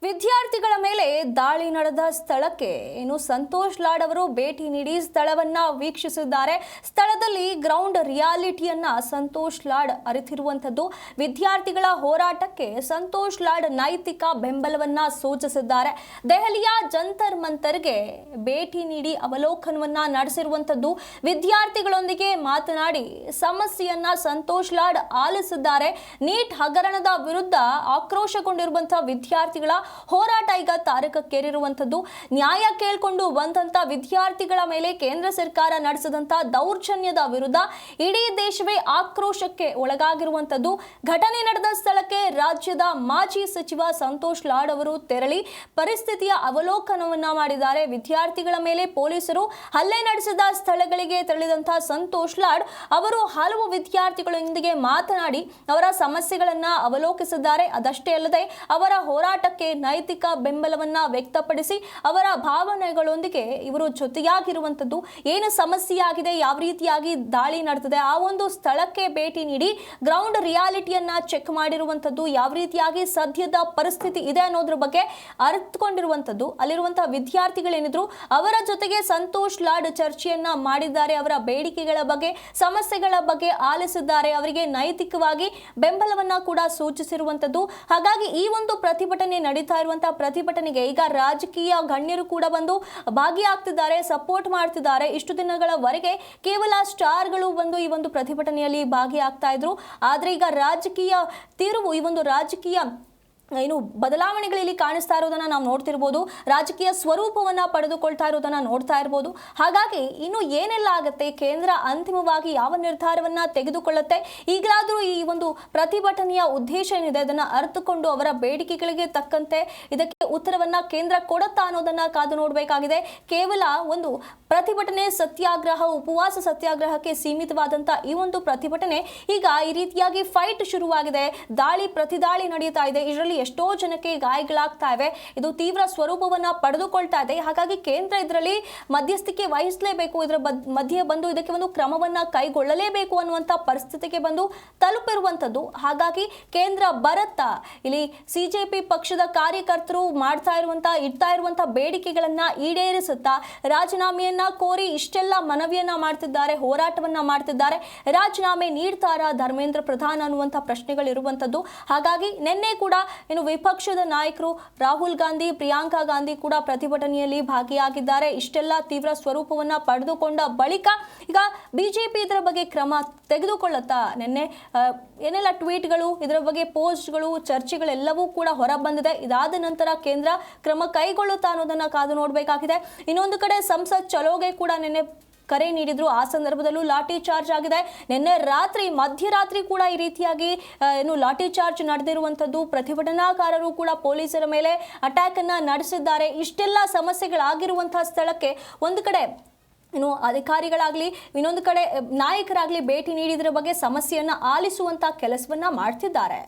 ವಿದ್ಯಾರ್ಥಿಗಳ ಮೇಲೆ ದಾಳಿ ನಡೆದ ಸ್ಥಳಕ್ಕೆ ಸಂತೋಷ್ ಲಾಡ್ ಅವರು ಭೇಟಿ ನೀಡಿ ಸ್ಥಳವನ್ನ ವೀಕ್ಷಿಸಿದ್ದಾರೆ. ಸ್ಥಳದಲ್ಲಿ ಗ್ರೌಂಡ್ ರಿಯಾಲಿಟಿಯನ್ನ ಸಂತೋಷ್ ಲಾಡ್ ಅರಿತಿರುವಂತದ್ದು. ವಿದ್ಯಾರ್ಥಿಗಳ ಹೋರಾಟಕ್ಕೆ ಸಂತೋಷ್ ಲಾಡ್ ನೈತಿಕ ಬೆಂಬಲವನ್ನ ಸೂಚಿಸಿದ್ದಾರೆ. ದೆಹಲಿಯ ಜಂತರ್ ಮಂತರ್ಗೆ ಭೇಟಿ ನೀಡಿ ಅವಲೋಕನವನ್ನ ನಡೆಸಿರುವಂತದ್ದು. ವಿದ್ಯಾರ್ಥಿಗಳೊಂದಿಗೆ ಮಾತನಾಡಿ ಸಮಸ್ಯೆಯನ್ನ ಸಂತೋಷ್ ಲಾಡ್ ಆಲಿಸಿದ್ದಾರೆ. ನೀಟ್ ಹಗರಣದ ವಿರುದ್ಧ ಆಕ್ರೋಶಗೊಂಡಿರುವಂತಹ ವಿದ್ಯಾರ್ಥಿಗಳ ಹೋರಾಟ ಈಗ ತಾರಕಕ್ಕೇರಿರುವಂತದ್ದು. ನ್ಯಾಯ ಕೇಳಿಕೊಂಡು ಬಂದಂತ ವಿದ್ಯಾರ್ಥಿಗಳ ಮೇಲೆ ಕೇಂದ್ರ ಸರ್ಕಾರ ನಡೆಸಿದಂತ ದೌರ್ಜನ್ಯದ ವಿರುದ್ಧ ಇಡೀ ದೇಶವೇ ಆಕ್ರೋಶಕ್ಕೆ ಒಳಗಾಗಿರುವಂತದ್ದು. ಘಟನೆ ನಡೆದ ಸ್ಥಳಕ್ಕೆ ರಾಜ್ಯದ ಮಾಜಿ ಸಚಿವ ಸಂತೋಷ್ ಲಾಡ್ ಅವರು ತೆರಳಿ ಪರಿಸ್ಥಿತಿಯ ಅವಲೋಕನವನ್ನ ಮಾಡಿದ್ದಾರೆ. ವಿದ್ಯಾರ್ಥಿಗಳ ಮೇಲೆ ಪೊಲೀಸರು ಹಲ್ಲೆ ನಡೆಸಿದ ಸ್ಥಳಗಳಿಗೆ ತೆರಳಿದಂತಹ ಸಂತೋಷ್ ಲಾಡ್ ಅವರು ಹಲವು ವಿದ್ಯಾರ್ಥಿಗಳೊಂದಿಗೆ ಮಾತನಾಡಿ ಅವರ ಸಮಸ್ಯೆಗಳನ್ನ ಅವಲೋಕಿಸಿದ್ದಾರೆ. ಅದಷ್ಟೇ ಅಲ್ಲದೆ ಅವರ ಹೋರಾಟಕ್ಕೆ ನೈತಿಕ ಬೆಂಬಲವನ್ನ ವ್ಯಕ್ತಪಡಿಸಿ ಅವರ ಭಾವನೆಗಳೊಂದಿಗೆ ಇವರು ಜೊತೆಯಾಗಿರುವಂತದ್ದು. ಏನು ಸಮಸ್ಯೆ ಆಗಿದೆ, ಯಾವ ರೀತಿಯಾಗಿ ದಾಳಿ ನಡೆದಿದೆ, ಆ ಒಂದು ಸ್ಥಳಕ್ಕೆ ಭೇಟಿ ನೀಡಿ ಗ್ರೌಂಡ್ ರಿಯಾಲಿಟಿಯನ್ನ ಚೆಕ್ ಮಾಡಿರುವಂತದ್ದು. ಯಾವ ರೀತಿಯಾಗಿ ಸದ್ಯದ ಪರಿಸ್ಥಿತಿ ಇದೆ ಅನ್ನೋದ್ರ ಬಗ್ಗೆ ಅರಿತುಕೊಂಡಿರುವಂತದ್ದು. ಅಲ್ಲಿರುವಂತಹ ವಿದ್ಯಾರ್ಥಿಗಳೇನಿದ್ರು ಅವರ ಜೊತೆಗೆ ಸಂತೋಷ್ ಲಾಡ್ ಚರ್ಚೆಯನ್ನ ಮಾಡಿದ್ದಾರೆ. ಅವರ ಬೇಡಿಕೆಗಳ ಬಗ್ಗೆ, ಸಮಸ್ಯೆಗಳ ಬಗ್ಗೆ ಆಲಿಸಿದ್ದಾರೆ. ಅವರಿಗೆ ನೈತಿಕವಾಗಿ ಬೆಂಬಲವನ್ನ ಕೂಡ ಸೂಚಿಸಿರುವಂತದ್ದು. ಹಾಗಾಗಿ ಈ ಒಂದು ಪ್ರತಿಭಟನೆ ನಡೀತಾ ಇರುವಂತಹ ಪ್ರತಿಭಟನೆಗೆ ಈಗ ರಾಜಕೀಯ ಗಣ್ಯರು ಕೂಡ ಬಂದು ಭಾಗಿಯಾಗ್ತಿದ್ದಾರೆ, ಸಪೋರ್ಟ್ ಮಾಡ್ತಿದ್ದಾರೆ. ಇಷ್ಟು ದಿನಗಳವರೆಗೆ ಕೇವಲ ಸ್ಟಾರ್ಗಳು ಬಂದು ಈ ಒಂದು ಪ್ರತಿಭಟನೆಯಲ್ಲಿ ಭಾಗಿಯಾಗ್ತಾ ಇದ್ರು. ಆದ್ರೆ ಈಗ ರಾಜಕೀಯ ತಿರುವು, ಈ ಒಂದು ರಾಜಕೀಯ ಬದಲಾವಣೆಗಳಲ್ಲಿ ಕಾಣಿಸ್ತಾ ಇರೋದನ್ನ ನಾವು ನೋಡ್ತಿರ್ಬೋದು. ರಾಜಕೀಯ ಸ್ವರೂಪವನ್ನ ಪಡೆದುಕೊಳ್ತಾ ಇರೋದನ್ನ ನೋಡ್ತಾ ಇರ್ಬೋದು. ಹಾಗಾಗಿ ಇನ್ನು ಏನೆಲ್ಲ ಆಗುತ್ತೆ, ಕೇಂದ್ರ ಅಂತಿಮವಾಗಿ ಯಾವ ನಿರ್ಧಾರವನ್ನ ತೆಗೆದುಕೊಳ್ಳುತ್ತೆ, ಈಗಲಾದರೂ ಈ ಒಂದು ಪ್ರತಿಭಟನೆಯ ಉದ್ದೇಶ ಏನಿದೆ ಅದನ್ನ ಅರ್ಥಕೊಂಡು ಅವರ ಬೇಡಿಕೆಗಳಿಗೆ ತಕ್ಕಂತೆ ಇದಕ್ಕೆ ಉತ್ತರವನ್ನ ಕೇಂದ್ರ ಕೊಡುತ್ತಾ ಅನ್ನೋದನ್ನ ಕಾದು ನೋಡಬೇಕಾಗಿದೆ. ಕೇವಲ ಒಂದು ಪ್ರತಿಭಟನೆ, ಸತ್ಯಾಗ್ರಹ, ಉಪವಾಸ ಸತ್ಯಾಗ್ರಹಕ್ಕೆ ಸೀಮಿತವಾದಂತ ಈ ಒಂದು ಪ್ರತಿಭಟನೆ ಈಗ ಈ ರೀತಿಯಾಗಿ ಫೈಟ್ ಶುರುವಾಗಿದೆ. ದಾಳಿ ಪ್ರತಿದಾಳಿ ನಡೀತಾ ಇದೆ. ಇದರಲ್ಲಿ ಎಷ್ಟೋ ಜನಕ್ಕೆ ಗಾಯಗಳಾಗ್ತಾ ಇವೆ. ಇದು ತೀವ್ರ ಸ್ವರೂಪವನ್ನ ಪಡೆದುಕೊಳ್ತಾ ಇದೆ. ಹಾಗಾಗಿ ಕೇಂದ್ರ ಇದರಲ್ಲಿ ಮಧ್ಯಸ್ಥಿಕೆ ವಹಿಸಲೇಬೇಕು, ಇದರ ಮಧ್ಯೆ ಬಂದು ಇದಕ್ಕೆ ಒಂದು ಕ್ರಮವನ್ನ ಕೈಗೊಳ್ಳಲೇಬೇಕು ಅನ್ನುವಂತ ಪರಿಸ್ಥಿತಿಗೆ ಬಂದು ತಲುಪಿರುವಂತದ್ದು. ಹಾಗಾಗಿ ಕೇಂದ್ರ ಬರುತ್ತಾ, ಇಲ್ಲಿ ಸಿಜೆಪಿ ಪಕ್ಷದ ಕಾರ್ಯಕರ್ತರು ಇಡ್ತಾ ಇರುವಂತಹ ಬೇಡಿಕೆಗಳನ್ನ ಈಡೇರಿಸುತ್ತಾ, ರಾಜೀನಾಮೆಯನ್ನ ಕೋರಿ ಇಷ್ಟೆಲ್ಲ ಮನವಿಯನ್ನ ಮಾಡ್ತಿದ್ದಾರೆ, ಹೋರಾಟವನ್ನ ಮಾಡ್ತಿದ್ದಾರೆ. ರಾಜೀನಾಮೆ ನೀಡ್ತಾರಾ ಧರ್ಮೇಂದ್ರ ಪ್ರಧಾನ್ ಅನ್ನುವಂಥ ಪ್ರಶ್ನೆಗಳಿರುವಂತದ್ದು. ಹಾಗಾಗಿ ನಿನ್ನೆ ಕೂಡ ವಿಪಕ್ಷದ ನಾಯಕರು ರಾಹುಲ್ ಗಾಂಧಿ, ಪ್ರಿಯಾಂಕಾ ಗಾಂಧಿ ಕೂಡ ಪ್ರತಿಭಟನೆಯಲ್ಲಿ ಭಾಗಿಯಾಗಿದ್ದಾರೆ. ಇಷ್ಟೆಲ್ಲ ತೀವ್ರ ಸ್ವರೂಪವನ್ನ ಪಡೆದುಕೊಂಡ ಬಳಿಕ ಈಗ ಬಿಜೆಪಿ ಇದರ ಬಗ್ಗೆ ಕ್ರಮ ತೆಗೆದುಕೊಳ್ಳುತ್ತಾ, ನಿನ್ನೆ ಏನೆಲ್ಲ ಟ್ವೀಟ್ಗಳು, ಇದರ ಬಗ್ಗೆ ಪೋಸ್ಟ್ಗಳು, ಚರ್ಚೆಗಳೆಲ್ಲವೂ ಕೂಡ ಹೊರ ಬಂದಿದೆ. ಇದಾದ ನಂತರ ಕೇಂದ್ರ ಕ್ರಮ ಕೈಗೊಳ್ಳುತ್ತಾ ಅನ್ನೋದನ್ನ ಕಾದು ನೋಡಬೇಕಾಗಿದೆ. ಇನ್ನೊಂದು ಕಡೆ ಸಂಸತ್ ಚಲೋಗೆ ಕೂಡ ನಿನ್ನೆ ಕರೆ ನೀಡಿದ್ರು. ಆ ಸಂದರ್ಭದಲ್ಲೂ ಲಾಠಿ ಚಾರ್ಜ್ ಆಗಿದೆ. ನಿನ್ನೆ ಮಧ್ಯರಾತ್ರಿ ಕೂಡ ಈ ರೀತಿಯಾಗಿ ಲಾಠಿ ಚಾರ್ಜ್ ನಡೆದಿರುವಂತದ್ದು. ಪ್ರತಿಭಟನಾಕಾರರು ಕೂಡ ಪೊಲೀಸರ ಮೇಲೆ ಅಟ್ಯಾಕ್ ಅನ್ನ ನಡೆಸಿದ್ದಾರೆ. ಇಷ್ಟೆಲ್ಲ ಸಮಸ್ಯೆಗಳಾಗಿರುವಂತಹ ಸ್ಥಳಕ್ಕೆ ಒಂದು ಕಡೆ ಅಧಿಕಾರಿಗಳಾಗ್ಲಿ, ಇನ್ನೊಂದು ಕಡೆ ನಾಯಕರಾಗ್ಲಿ ಭೇಟಿ ನೀಡಿದ್ರ ಬಗ್ಗೆ ಸಮಸ್ಯೆಯನ್ನ ಆಲಿಸುವಂತ ಕೆಲಸವನ್ನ ಮಾಡ್ತಿದ್ದಾರೆ.